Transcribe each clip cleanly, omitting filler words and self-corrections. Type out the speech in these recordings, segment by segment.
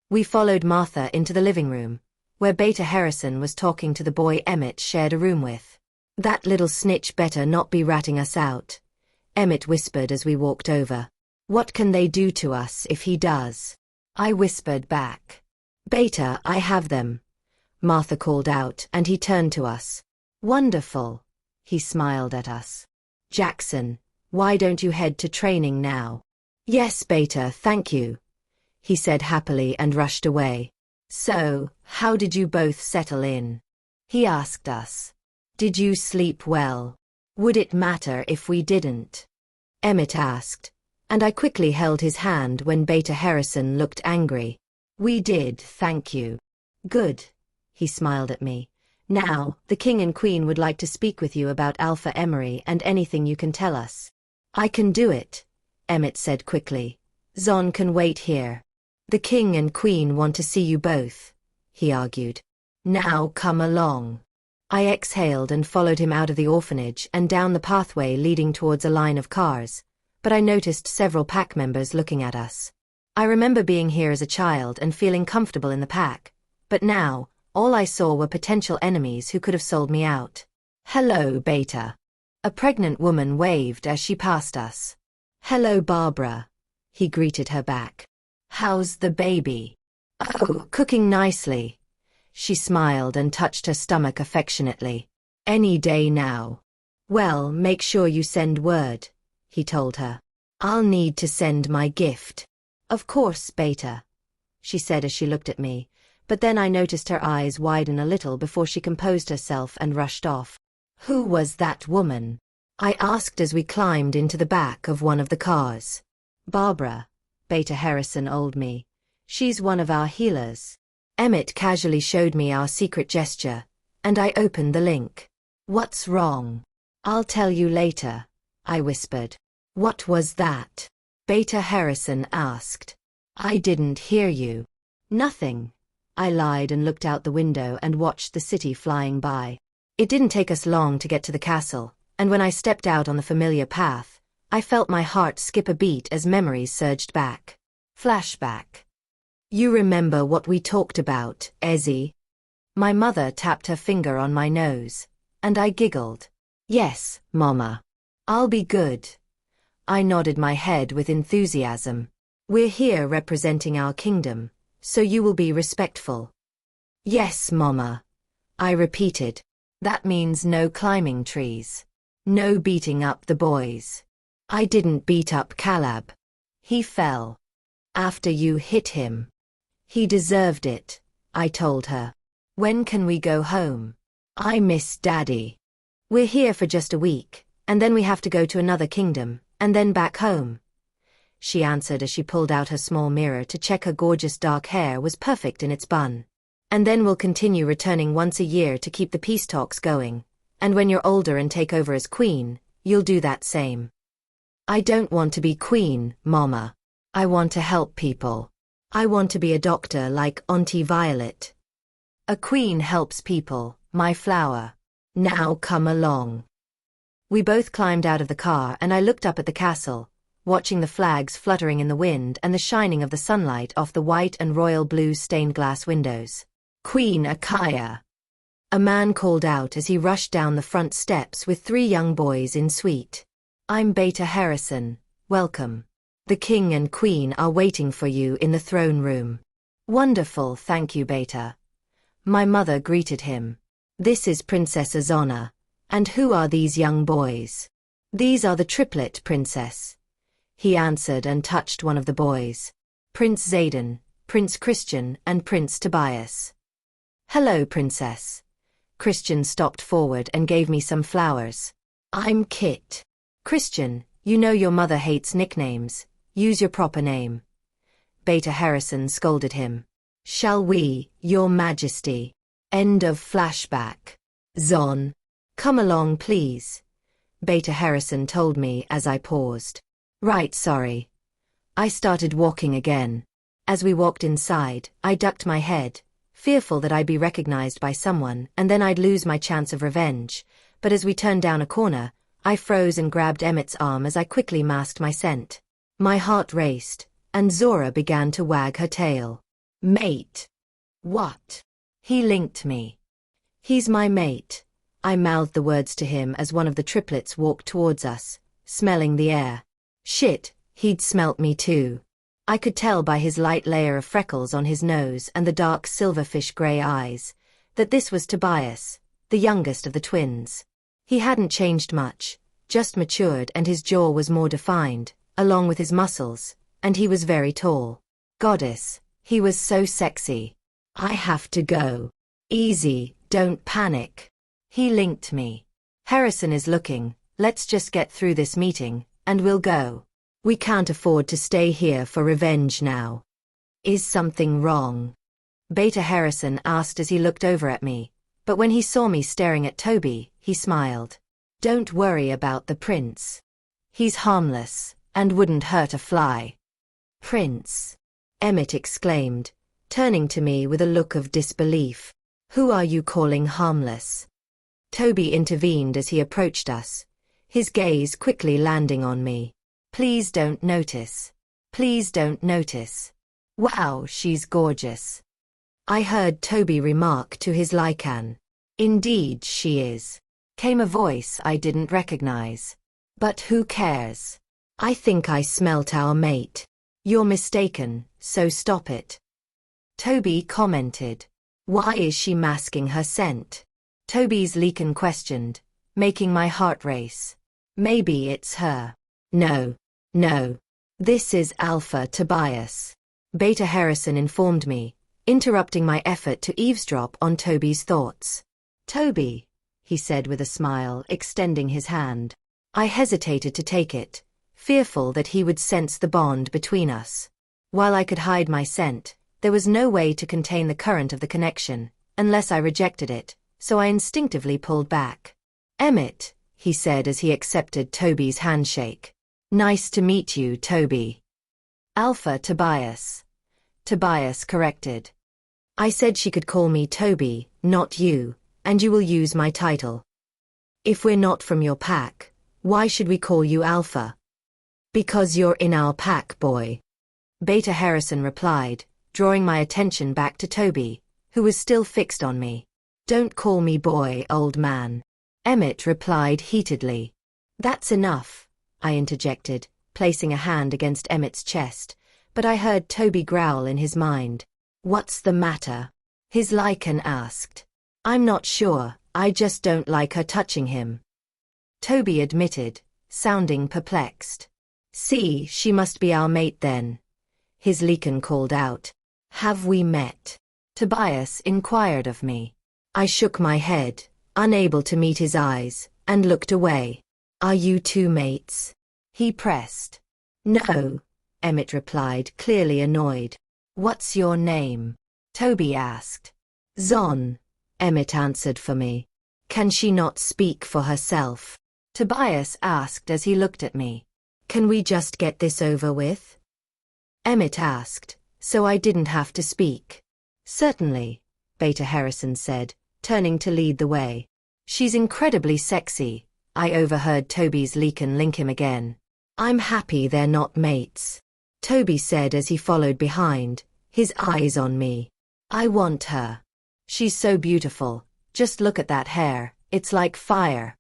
We followed Martha into the living room, where Beta Harrison was talking to the boy Emmett shared a room with. "That little snitch better not be ratting us out," Emmett whispered as we walked over. "What can they do to us if he does?" I whispered back. "Beta, I have them," Martha called out, and he turned to us. "Wonderful." He smiled at us. "Jackson, why don't you head to training now?" "Yes, Beta, thank you," he said happily and rushed away. "So, how did you both settle in?" he asked us. "Did you sleep well? Would it matter if we didn't?" Emmett asked, and I quickly held his hand when Beta Harrison looked angry. "We did, thank you." "Good," he smiled at me. "Now, the King and Queen would like to speak with you about Alpha Emery and anything you can tell us." "I can do it," Emmett said quickly. "Zon can wait here." "The King and Queen want to see you both," he argued. "Now come along." I exhaled and followed him out of the orphanage and down the pathway leading towards a line of cars, but I noticed several pack members looking at us. I remember being here as a child and feeling comfortable in the pack, but now, all I saw were potential enemies who could have sold me out. "Hello, Beta." A pregnant woman waved as she passed us. "Hello, Barbara," he greeted her back. "How's the baby?" "Oh, cooking nicely." She smiled and touched her stomach affectionately. "Any day now." "Well, make sure you send word," he told her. "I'll need to send my gift." "Of course, Beta," she said as she looked at me, but then I noticed her eyes widen a little before she composed herself and rushed off. "Who was that woman?" I asked as we climbed into the back of one of the cars. "Barbara," Beta Harrison told me. "She's one of our healers." Emmett casually showed me our secret gesture, and I opened the link. "What's wrong?" "I'll tell you later," I whispered. "What was that?" Beta Harrison asked. "I didn't hear you." "Nothing," I lied and looked out the window and watched the city flying by. It didn't take us long to get to the castle, and when I stepped out on the familiar path, I felt my heart skip a beat as memories surged back. Flashback. "You remember what we talked about, Ezzy?" My mother tapped her finger on my nose, and I giggled. "Yes, Mama. I'll be good." I nodded my head with enthusiasm. "We're here representing our kingdom, so you will be respectful." "Yes, Mama," I repeated. "That means no climbing trees. No beating up the boys." "I didn't beat up Caleb. He fell. After you hit him." "He deserved it," I told her. "When can we go home?" "I miss Daddy." "We're here for just a week, and then we have to go to another kingdom, and then back home," she answered as she pulled out her small mirror to check her gorgeous dark hair was perfect in its bun. "And then we'll continue returning once a year to keep the peace talks going, and when you're older and take over as queen, you'll do that same." "I don't want to be queen, Mama. I want to help people. I want to be a doctor like Auntie Violet." "A queen helps people, my flower. Now come along." We both climbed out of the car and I looked up at the castle, watching the flags fluttering in the wind and the shining of the sunlight off the white and royal blue stained glass windows. "Queen Akaya," a man called out as he rushed down the front steps with 3 young boys in suite. "I'm Beta Harrison, welcome. The King and Queen are waiting for you in the throne room." "Wonderful, thank you, Beta." My mother greeted him. "This is Princess Azana. And who are these young boys?" "These are the Triplet, Princess," he answered and touched one of the boys. "Prince Zayden, Prince Christian, and Prince Tobias." "Hello, Princess." Christian stopped forward and gave me some flowers. "I'm Kit." "Christian, you know your mother hates nicknames. Use your proper name." Beta Harrison scolded him. "Shall we, Your Majesty?" End of flashback. "Zon, come along please," Beta Harrison told me as I paused. "Right, sorry." I started walking again. As we walked inside, I ducked my head, fearful that I'd be recognized by someone and then I'd lose my chance of revenge, but as we turned down a corner, I froze and grabbed Emmett's arm as I quickly masked my scent. My heart raced, and Zora began to wag her tail. Mate. What? He linked me. He's my mate. I mouthed the words to him as one of the triplets walked towards us, smelling the air. Shit, he'd smelt me too. I could tell by his light layer of freckles on his nose and the dark silverfish gray eyes that this was Tobias, the youngest of the twins. He hadn't changed much, just matured, and his jaw was more defined, along with his muscles, and he was very tall. Goddess, he was so sexy. I have to go. Easy, don't panic. He linked me. Harrison is looking, let's just get through this meeting, and we'll go. We can't afford to stay here for revenge now. Is something wrong? Beta Harrison asked as he looked over at me, but when he saw me staring at Toby, he smiled. Don't worry about the prince. He's harmless, and wouldn't hurt a fly. Prince? Emmett exclaimed, turning to me with a look of disbelief. Who are you calling harmless? Toby intervened as he approached us, his gaze quickly landing on me. Please don't notice. Please don't notice. Wow, she's gorgeous. I heard Toby remark to his Lycan. Indeed she is. Came a voice I didn't recognize. But who cares? I think I smelt our mate. You're mistaken, so stop it. Toby commented. Why is she masking her scent? Toby's Lycan questioned, making my heart race. Maybe it's her. No. This is Alpha Tobias. Beta Harrison informed me, interrupting my effort to eavesdrop on Toby's thoughts. Toby, he said with a smile, extending his hand. I hesitated to take it, fearful that he would sense the bond between us. While I could hide my scent, there was no way to contain the current of the connection, unless I rejected it, so I instinctively pulled back. Emmett, he said as he accepted Toby's handshake. Nice to meet you, Toby. Alpha Tobias. Tobias corrected. I said she could call me Toby, not you, and you will use my title. If we're not from your pack, why should we call you Alpha? Because you're in our pack, boy. Beta Harrison replied, drawing my attention back to Toby, who was still fixed on me. Don't call me boy, old man. Emmett replied heatedly. That's enough, I interjected, placing a hand against Emmett's chest, but I heard Toby growl in his mind. What's the matter? His Lycan asked. I'm not sure, I just don't like her touching him. Toby admitted, sounding perplexed. See, she must be our mate then. His Lycan called out. Have we met? Tobias inquired of me. I shook my head, unable to meet his eyes, and looked away. Are you two mates? He pressed. No, Emmett replied, clearly annoyed. What's your name? Toby asked. Zon, Emmett answered for me. Can she not speak for herself? Tobias asked as he looked at me. Can we just get this over with? Emmett asked, so I didn't have to speak. Certainly, Beta Harrison said, turning to lead the way. She's incredibly sexy. I overheard Toby's Lycan link him again. I'm happy they're not mates. Toby said as he followed behind, his eyes on me. I want her. She's so beautiful, just look at that hair, it's like fire.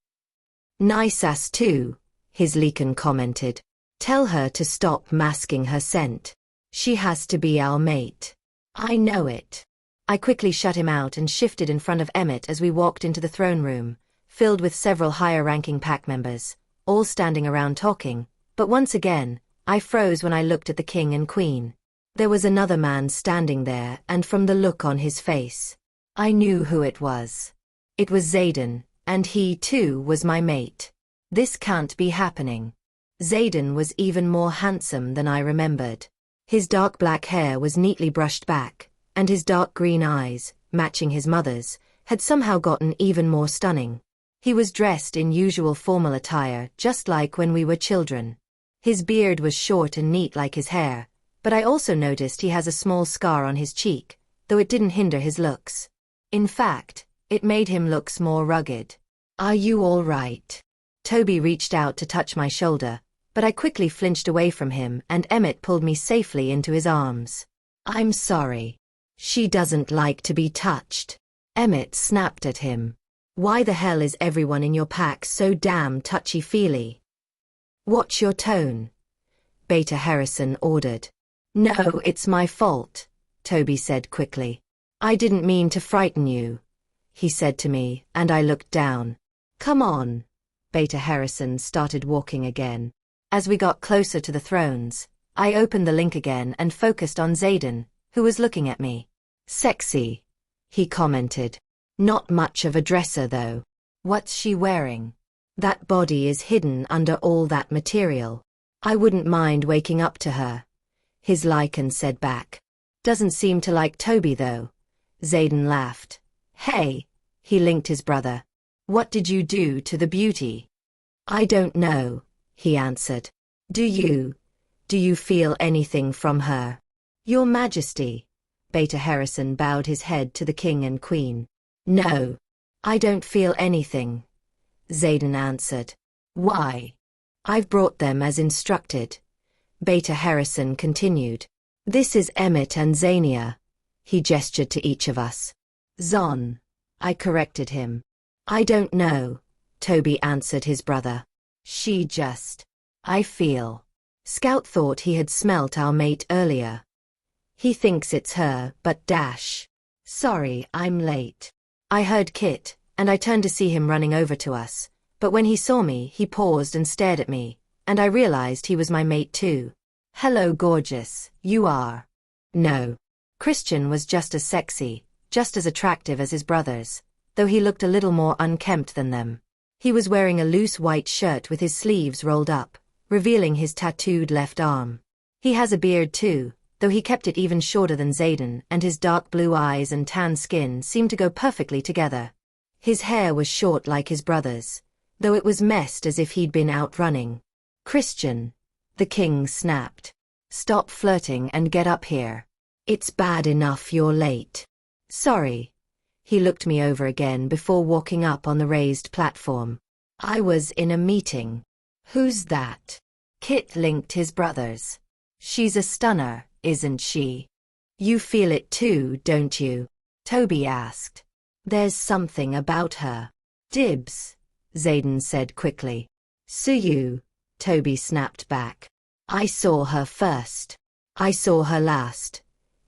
Nice ass too, his Lycan commented. Tell her to stop masking her scent. She has to be our mate. I know it. I quickly shut him out and shifted in front of Emmett as we walked into the throne room, filled with several higher-ranking pack members, all standing around talking, but once again, I froze when I looked at the king and queen. There was another man standing there, and from the look on his face, I knew who it was. It was Xaden, and he too was my mate. This can't be happening. Xaden was even more handsome than I remembered. His dark black hair was neatly brushed back, and his dark green eyes, matching his mother's, had somehow gotten even more stunning. He was dressed in usual formal attire, just like when we were children. His beard was short and neat like his hair, but I also noticed he has a small scar on his cheek, though it didn't hinder his looks. In fact, it made him look more rugged. Are you all right? Toby reached out to touch my shoulder, but I quickly flinched away from him and Emmett pulled me safely into his arms. I'm sorry. She doesn't like to be touched. Emmett snapped at him. Why the hell is everyone in your pack so damn touchy-feely? Watch your tone, Beta Harrison ordered. No, it's my fault, Toby said quickly. I didn't mean to frighten you, he said to me, and I looked down. Come on. Beta Harrison started walking again. As we got closer to the thrones, I opened the link again and focused on Xaden, who was looking at me. Sexy, he commented. Not much of a dresser though. What's she wearing? That body is hidden under all that material. I wouldn't mind waking up to her, his Lycan said back. Doesn't seem to like Toby though. Xaden laughed. Hey, he linked his brother. What did you do to the beauty? I don't know, he answered. Do you feel anything from her? Your Majesty. Beta Harrison bowed his head to the king and queen. No, I don't feel anything, Xaden answered. Why? I've brought them as instructed. Beta Harrison continued. This is Emmett and Xania. He gestured to each of us. Zon, I corrected him. I don't know, Toby answered his brother. She just. I feel. Scout thought he had smelt our mate earlier. He thinks it's her, but dash. Sorry, I'm late. I heard Kit, and I turned to see him running over to us, but when he saw me, he paused and stared at me, and I realized he was my mate too. Hello, gorgeous, you are. No. Christian was just as sexy, just as attractive as his brothers, though he looked a little more unkempt than them. He was wearing a loose white shirt with his sleeves rolled up, revealing his tattooed left arm. He has a beard too, though he kept it even shorter than Xaden, and his dark blue eyes and tan skin seemed to go perfectly together. His hair was short like his brother's, though it was messed as if he'd been out running. Christian, the king snapped. Stop flirting and get up here. It's bad enough you're late. Sorry. He looked me over again before walking up on the raised platform. I was in a meeting. Who's that? Kit linked his brothers. She's a stunner, isn't she? You feel it too, don't you? Toby asked. There's something about her. Dibs, Xaden said quickly. Suyu, Toby snapped back. I saw her first. I saw her last.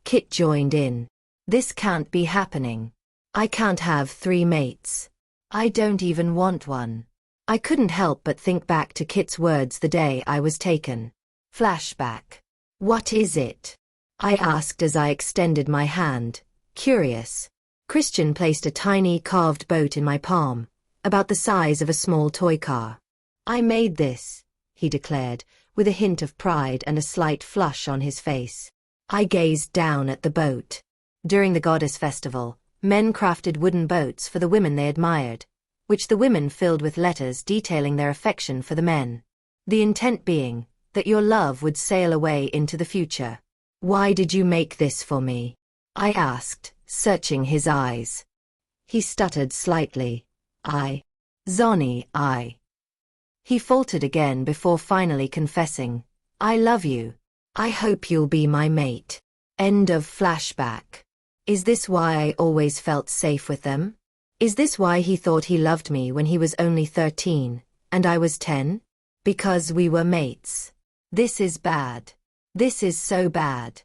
Kit joined in. This can't be happening. I can't have 3 mates. I don't even want one. I couldn't help but think back to Kit's words the day I was taken. Flashback. What is it? I asked as I extended my hand, curious. Christian placed a tiny carved boat in my palm, about the size of a small toy car. I made this, he declared, with a hint of pride and a slight flush on his face. I gazed down at the boat. During the goddess festival, men crafted wooden boats for the women they admired, which the women filled with letters detailing their affection for the men. The intent being that your love would sail away into the future. Why did you make this for me? I asked, searching his eyes. He stuttered slightly. Zonny, He faltered again before finally confessing. I love you. I hope you'll be my mate. End of flashback. Is this why I always felt safe with them? Is this why he thought he loved me when he was only 13, and I was 10? Because we were mates. This is bad. This is so bad.